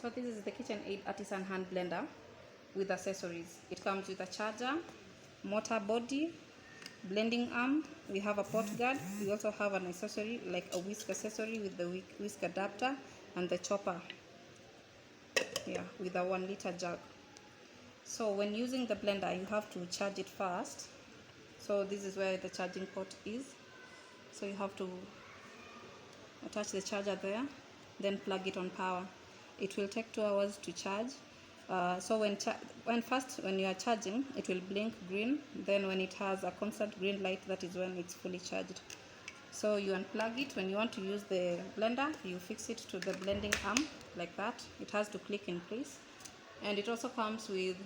So this is the KitchenAid Artisan Hand Blender with accessories. It comes with a charger, motor body, blending arm. We have a pot guard. We also have an accessory like a whisk accessory with the whisk adapter and the chopper. Yeah, with a 1 liter jug. So when using the blender, you have to charge it first. So this is where the charging port is. So you have to attach the charger there, then plug it on power. It will take 2 hours to charge. So when you are charging, it will blink green. Then when it has a constant green light, that is when it's fully charged. So you unplug it. When you want to use the blender, you fix it to the blending arm like that. It has to click in place. And it also comes with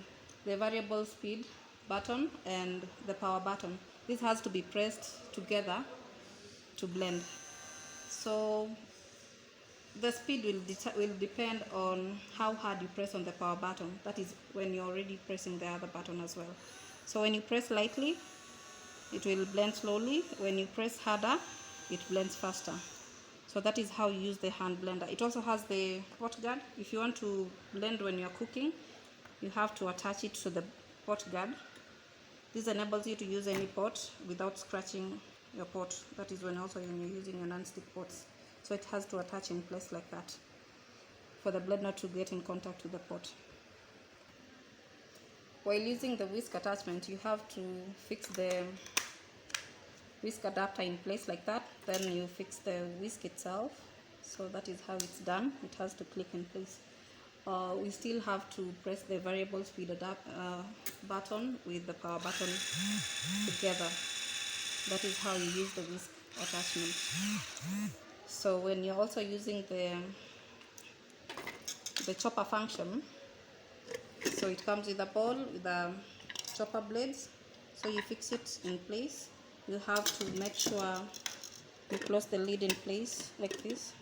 the variable speed button and the power button. This has to be pressed together to blend. So the speed will depend on how hard you press on the power button. That is when you're already pressing the other button as well. So when you press lightly, it will blend slowly. When you press harder, it blends faster. So that is how you use the hand blender. It also has the pot guard. If you want to blend when you're cooking, you have to attach it to the pot guard. This enables you to use any pot without scratching your pot. That is when you're using your non-stick pots. So it has to attach in place like that for the blender to get in contact with the pot. While using the whisk attachment, you have to fix the whisk adapter in place like that. Then you fix the whisk itself. So that is how it's done. It has to click in place. We still have to press the variable speed button with the power button together. That is how you use the whisk attachment. So when you're also using the chopper function, so it comes with a ball with the chopper blades. So you fix it in place. You have to make sure you close the lid in place like this.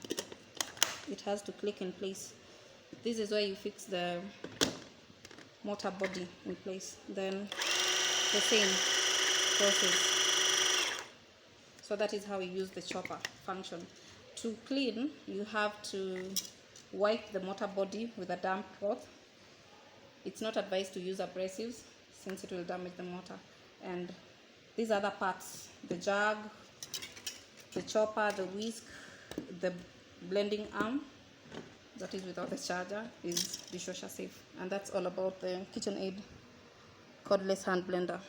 It has to click in place. This is where you fix the motor body in place. Then the same process. So that is how we use the chopper function. To clean, you have to wipe the motor body with a damp cloth. It's not advised to use abrasives since it will damage the motor. And these other parts, the jug, the chopper, the whisk, the blending arm, that is without the charger, is dishwasher safe. And that's all about the KitchenAid Cordless Hand Blender.